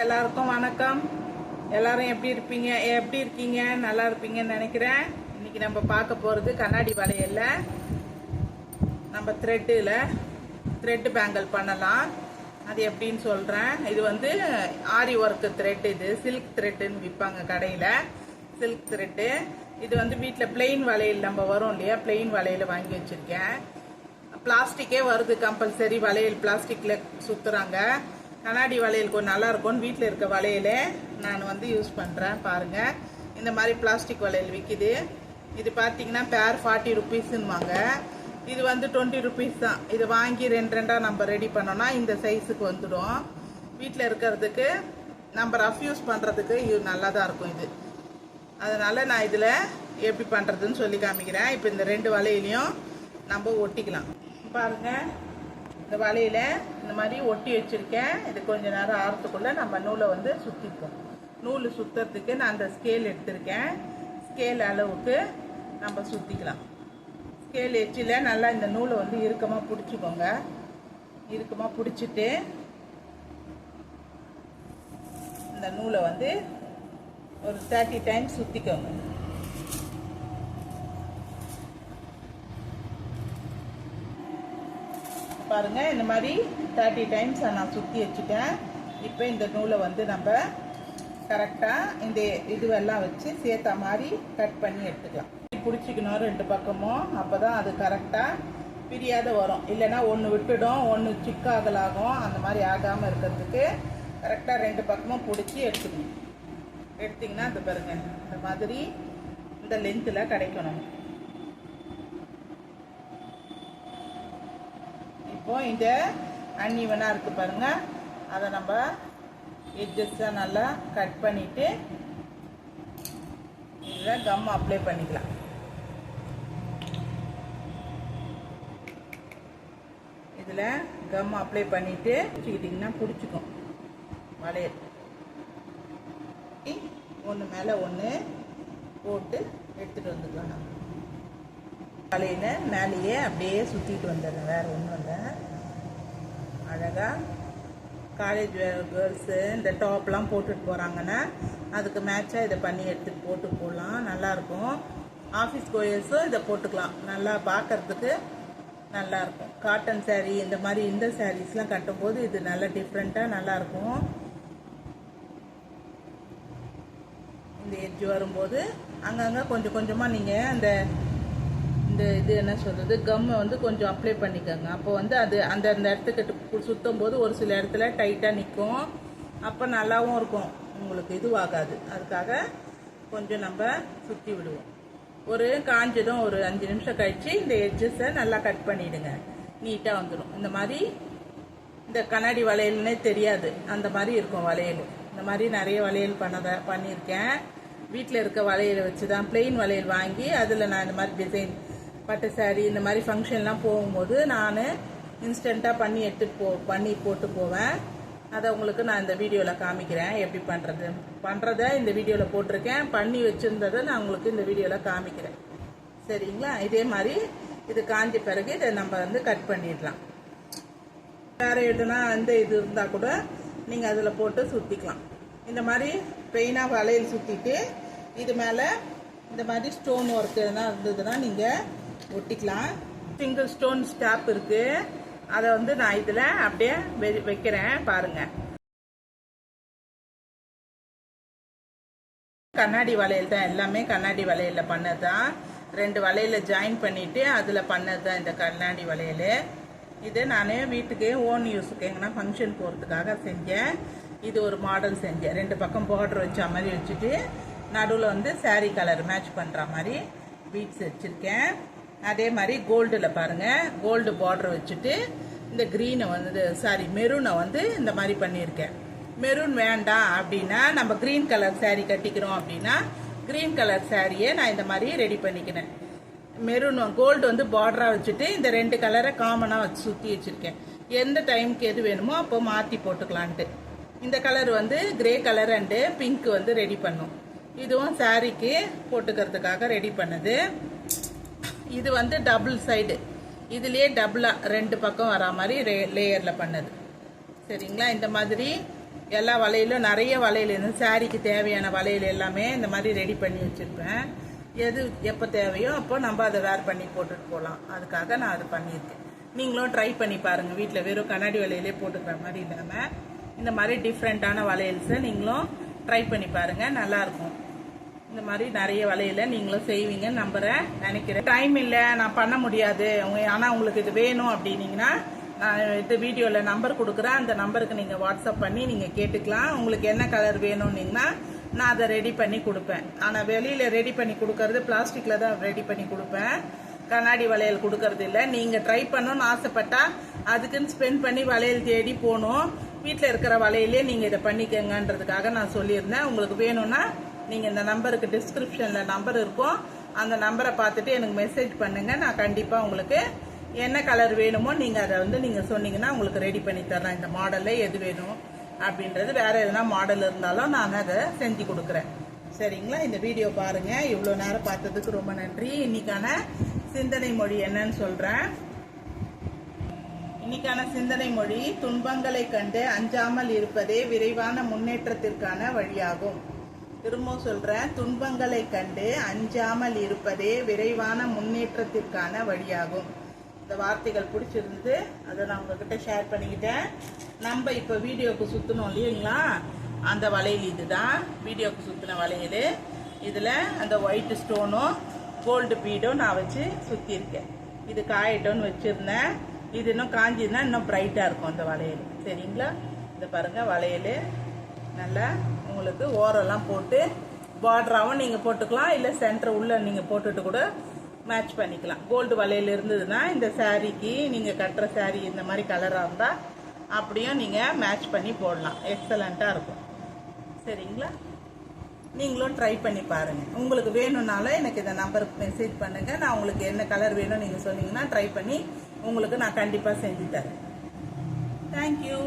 எல்லாருக்கும் வணக்கம். எல்லாரும் எப்படி இருக்கீங்க? நல்லா இருப்பீங்கன்னு நினைக்கிறேன். இன்னைக்கு நம்ம பார்க்க போகிறது கண்ணாடி வளையல்ல நம்ம த்ரெட்டு பேங்கிள் பண்ணலாம். அது எப்படின்னு சொல்கிறேன். இது வந்து ஆரி ஒர்க்கு த்ரெட், இது சில்க் த்ரெட்டுன்னு விற்பாங்க கடையில். சில்க் த்ரெட்டு இது வந்து வீட்டில் பிளெயின் வளையல் நம்ம வரும் இல்லையா, பிளெயின் வளையல் வாங்கி வச்சுருக்கேன். பிளாஸ்டிக்கே வருது கம்பல்சரி, வளையல் பிளாஸ்டிக்கில் சுற்றுறாங்க. கண்ணாடி வளையல் கொஞ்சம் நல்லா இருக்கும்னு வீட்டில் இருக்க வளையலே நான் வந்து யூஸ் பண்ணுறேன். பாருங்கள், இந்த மாதிரி பிளாஸ்டிக் வளையல் விற்கிது. இது பார்த்தீங்கன்னா பேர் 40 ருபீஸுன்னுவாங்க. இது வந்து 20 ருபீஸ் தான். இது வாங்கி ரெண்டாக நம்ம ரெடி பண்ணோன்னா இந்த சைஸுக்கு வந்துடும். வீட்டில் இருக்கிறதுக்கு நம்ம ரஃப் யூஸ் பண்ணுறதுக்கு இது நல்லா தான் இருக்கும் இது. அதனால் நான் இதில் எப்படி பண்ணுறதுன்னு சொல்லி காமிக்கிறேன். இப்போ இந்த 2 வளையலையும் நம்ம ஒட்டிக்கலாம். பாருங்கள், இந்த வலையில இந்த மாதிரி ஒட்டி வச்சிருக்கேன். இது கொஞ்ச நேரம் ஆறத்துக்குள்ள நம்ம நூலை வந்து சுற்றிப்போம். நூல் சுற்றுறதுக்கு நான் அந்த ஸ்கேல் எடுத்திருக்கேன். ஸ்கேல் அளவுக்கு நம்ம சுற்றிக்கலாம். ஸ்கேல் எச்சில் நல்லா இந்த நூலை வந்து இறுக்கமாக பிடிச்சிக்கோங்க. இறுக்கமாக பிடிச்சிட்டு இந்த நூலை வந்து ஒரு 30 டைம்ஸ் சுற்றிக்கோங்க. பாருங்கள், இந்த மாதிரி 30 டைம்ஸ் நான் சுற்றி வச்சுட்டேன். இப்போ இந்த நூலை வந்து நம்ம கரெக்டாக இந்த இதுவெல்லாம் வச்சு சேர்த்த மாதிரி கட் பண்ணி எடுத்துக்கலாம். பிடிச்சிக்கணும் 2 பக்கமும், அப்போ தான் அது கரெக்டாக பிரியாத வரும். இல்லைன்னா ஒன்று விட்டுடும், ஒன்று சிக்காகலாகும். அந்த மாதிரி ஆகாமல் இருக்கிறதுக்கு கரெக்டாக 2 பக்கமும் பிடிச்சி எடுத்துக்கணும். எடுத்திங்கன்னா அது பாருங்கள், இந்த மாதிரி இந்த லென்த்தில் கிடைக்கணும். இப்போ இந்த அன்இவனாக இருக்குது பாருங்கள், அதை நம்ம எட்ஜஸாக நல்லா கட் பண்ணிவிட்டு இதில் கம் அப்ளை பண்ணிக்கலாம். இதில் கம் அப்ளை பண்ணிவிட்டு வச்சுக்கிட்டிங்கன்னா பிடிச்சிக்கும் வளையல். ஒன்று மேலே ஒன்று போட்டு எடுத்துகிட்டு வந்துக்கலாம். நம்ம வளையல் மேலேயே அப்படியே சுற்றிட்டு வந்துடுறேன், வேறு ஒன்றும் இல்லை. அழகாக காலேஜ் கேர்ள்ஸு இந்த டாப்லாம் போட்டுட்டு போகிறாங்கன்னா அதுக்கு மேட்சாக இதை பண்ணி எடுத்துகிட்டு போட்டு போகலாம், நல்லாயிருக்கும். ஆஃபீஸ் கோயர்ஸும் இதை போட்டுக்கலாம், நல்லா பார்க்குறதுக்கு நல்லாயிருக்கும். காட்டன் சாரீ இந்த மாதிரி இந்த சாரீஸ்லாம் கட்டும்போது இது நல்லா டிஃப்ரெண்ட்டாக நல்லாயிருக்கும். இந்த எட்ஜ் வரும்போது அங்கங்கே கொஞ்சம் கொஞ்சமாக நீங்கள் அந்த இது என்ன சொல்கிறது, கம்மை வந்து கொஞ்சம் அப்ளை பண்ணிக்கோங்க. அப்போ வந்து அது அந்த இடத்துக்கிட்ட சுற்றும் போது ஒரு சில இடத்துல டைட்டாக நிற்கும். அப்போ நல்லாவும் இருக்கும், உங்களுக்கு இதுவாகாது. அதுக்காக கொஞ்சம் நம்ம சுற்றி விடுவோம். ஒரு காஞ்சதும் ஒரு 5 நிமிஷம் கழித்து இந்த எட்ஜஸை நல்லா கட் பண்ணிவிடுங்க, நீட்டாக வந்துடும். இந்த மாதிரி இந்த கண்ணாடி வளையல்னே தெரியாது, அந்த மாதிரி இருக்கும் வளையல். இந்த மாதிரி நிறைய வளையல் பண்ணியிருக்கேன். வீட்டில் இருக்க வளையலை வச்சு தான் பிளெயின் வளையல் வாங்கி அதில் நான் இந்த மாதிரி டிசைன் பட்டு சாரீ இந்த மாதிரி ஃபங்க்ஷன்லாம் போகும்போது நான் இன்ஸ்டண்ட்டாக பண்ணி போட்டு போவேன். அதை உங்களுக்கு நான் இந்த வீடியோவில் காமிக்கிறேன். எப்படி பண்ணுறதை இந்த வீடியோவில் போட்டிருக்கேன். பண்ணி வச்சுருந்ததை நான் உங்களுக்கு இந்த வீடியோவில் காமிக்கிறேன். சரிங்களா? இதே மாதிரி இது காஞ்ச பிறகு இதை நம்ம வந்து கட் பண்ணிடலாம். வேறு எதுனா அந்த இது இருந்தால் கூட நீங்கள் அதில் போட்டு சுற்றிக்கலாம். இந்த மாதிரி பெயினாக வளையல் சுற்றிட்டு இது மேலே இந்த மாதிரி ஸ்டோன் ஒர்க் எதுனா இருந்ததுன்னா நீங்கள் ஒட்டிக்கலாம். சிங்கிள் ஸ்டோன் ஸ்டாப் இருக்குது, அதை வந்து நான் இதில் அப்படியே வைக்கிறேன். பாருங்கள், கண்ணாடி வளையல் தான், எல்லாமே கண்ணாடி வளையலில் பண்ணது தான். 2 வளையலில் ஜாயின் பண்ணிவிட்டு அதில் பண்ணது தான் இந்த கண்ணாடி வளையல். இது நான் வீட்டுக்கு ஓன் யூஸுக்கு எங்கன்னா ஃபங்க்ஷன் போகிறதுக்காக செஞ்சேன். இது ஒரு மாடல் செஞ்சேன். 2 பக்கம் பார்டர் வச்ச மாதிரி வச்சுட்டு நடுவில் வந்து சாரீ கலர் மேட்ச் பண்ணுற மாதிரி பீட்ஸ் வச்சுருக்கேன். அதே மாதிரி கோல்டில் பாருங்கள், கோல்டு பார்டர் வச்சுட்டு இந்த க்ரீனை வந்து மெரூனை வந்து இந்த மாதிரி பண்ணியிருக்கேன். மெரூன் வேண்டாம் அப்படின்னா நம்ம க்ரீன் கலர் சாரீ கட்டிக்கிறோம் அப்படின்னா க்ரீன் கலர் சாரியை நான் இந்த மாதிரி ரெடி பண்ணிக்கிறேன். மெரூன் கோல்டு வந்து பார்டராக வச்சுட்டு இந்த 2 கலரை காமனாக வச்சு சுற்றி வச்சுருக்கேன். எந்த டைமுக்கு எது வேணுமோ அப்போ மாற்றி போட்டுக்கலான்ட்டு. இந்த கலர் வந்து கிரே கலர் அண்டு பிங்க் வந்து ரெடி பண்ணும். இதுவும் சாரீக்கு போட்டுக்கிறதுக்காக ரெடி பண்ணது. இது வந்து டபுள் சைடு, இதுலேயே டபுளாக 2 பக்கம் வரா மாதிரி லேயரில் பண்ணது. சரிங்களா? இந்த மாதிரி எல்லா வளையலும் நிறைய வளையல் இந்த சாரிக்கு தேவையான வளையல் எல்லாமே இந்த மாதிரி ரெடி பண்ணி வச்சுருப்பேன். எது எப்போ தேவையோ அப்போ நம்ம அதை வேர் பண்ணி போட்டுட்டு போகலாம். அதுக்காக நான் அது பண்ணியிருக்கேன். நீங்களும் ட்ரை பண்ணி பாருங்கள். வீட்டில் வெறும் கண்ணாடி வளையலே போட்டுக்கிற மாதிரி இல்லாமல் இந்த மாதிரி டிஃப்ரெண்ட்டான வளையல்ஸை நீங்களும் ட்ரை பண்ணி பாருங்கள். நல்லாயிருக்கும். இந்த மாதிரி நிறைய வளையல நீங்களும் செய்வீங்கன்னு நம்புகிறேன், நினைக்கிறேன். டைம் இல்லை, நான் பண்ண முடியாது, ஆனால் உங்களுக்கு இது வேணும் அப்படின்னீங்கன்னா நான் இது வீடியோவில் நம்பர் கொடுக்குறேன். அந்த நம்பருக்கு நீங்கள் வாட்ஸ்அப் பண்ணி நீங்கள் கேட்டுக்கலாம். உங்களுக்கு என்ன கலர் வேணும்னீங்கன்னா நான் அதை ரெடி பண்ணி கொடுப்பேன். ஆனால் வெளியில் ரெடி பண்ணி கொடுக்கறது பிளாஸ்டிக்கில் தான் ரெடி பண்ணி கொடுப்பேன். கண்ணாடி வளையல் கொடுக்கறது இல்லை. நீங்கள் ட்ரை பண்ணணும்னு ஆசைப்பட்டா அதுக்குன்னு ஸ்பெண்ட் பண்ணி வளையல் தேடி போகணும். வீட்டில் இருக்கிற வளையலே நீங்கள் இதை பண்ணிக்கங்கன்றதுக்காக நான் சொல்லியிருந்தேன். உங்களுக்கு வேணும்னா நீங்கள் இந்த நம்பருக்கு டிஸ்கிரிப்ஷனில் நம்பர் இருக்கும், அந்த நம்பரை பார்த்துட்டு எனக்கு மெசேஜ் பண்ணுங்கள். நான் கண்டிப்பாக உங்களுக்கு என்ன கலர் வேணுமோ நீங்கள் அதை நீங்கள் சொன்னீங்கன்னா உங்களுக்கு ரெடி பண்ணி தரேன். இந்த மாடலில் எது வேணும் அப்படின்றது, வேறு எதுனா மாடல் இருந்தாலும் நான் அதை செஞ்சு கொடுக்குறேன். சரிங்களா? இந்த வீடியோ பாருங்கள். இவ்வளோ நேரம் பார்த்ததுக்கு ரொம்ப நன்றி. இன்னைக்கான சிந்தனை மொழி என்னன்னு சொல்கிறேன். இன்னைக்கான சிந்தனை மொழி, துன்பங்களை கண்டு அஞ்சாமல் இருப்பதே விரைவான முன்னேற்றத்திற்கான வழியாகும். திரும்ப சொல்றேன், துன்பங்களை கண்டு அஞ்சாமல் இருப்பதே விரைவான முன்னேற்றத்திற்கான வழியாகும். இந்த வார்த்தைகள் பிடிச்சிருந்து அதை நான் உங்ககிட்ட ஷேர் பண்ணிக்கிட்டேன். நம்ம இப்போ வீடியோக்கு சுற்றணும் இல்லைங்களா, அந்த வளையல் இதுதான் வீடியோக்கு சுற்றின வளையல். இதில் அந்த ஒயிட் ஸ்டோனும் கோல்டு பீடும் நான் வச்சு சுற்றிருக்கேன். இது காயிட்டோன்னு வச்சுருந்தேன். இது இன்னும் காஞ்சிதுன்னா இன்னும் பிரைட்டாக இருக்கும் அந்த வளையல். சரிங்களா? இந்த பாருங்கள், வளையல் நல்லா உங்களுக்கு ஓரெல்லாம் போட்டு பார்டராகவும் நீங்கள் போட்டுக்கலாம், இல்லை சென்டர் உள்ள நீங்கள் போட்டுட்டு கூட மேட்ச் பண்ணிக்கலாம். கோல்டு வளையல் இருந்ததுன்னா இந்த சாரீக்கு நீங்கள் கட்டுற சாரீ இந்த மாதிரி கலராக இருந்தால் அப்படியும் நீங்கள் மேட்ச் பண்ணி போடலாம். எக்ஸலண்ட்டாக இருக்கும். சரிங்களா? நீங்களும் ட்ரை பண்ணி பாருங்கள். உங்களுக்கு வேணும்னாலும் எனக்கு இந்த நம்பருக்கு மெசேஜ் பண்ணுங்கள். நான் உங்களுக்கு என்ன கலர் வேணும் நீங்கள் சொன்னீங்கன்னா ட்ரை பண்ணி உங்களுக்கு நான் கண்டிப்பாக செஞ்சு தரேன். தேங்க்யூ.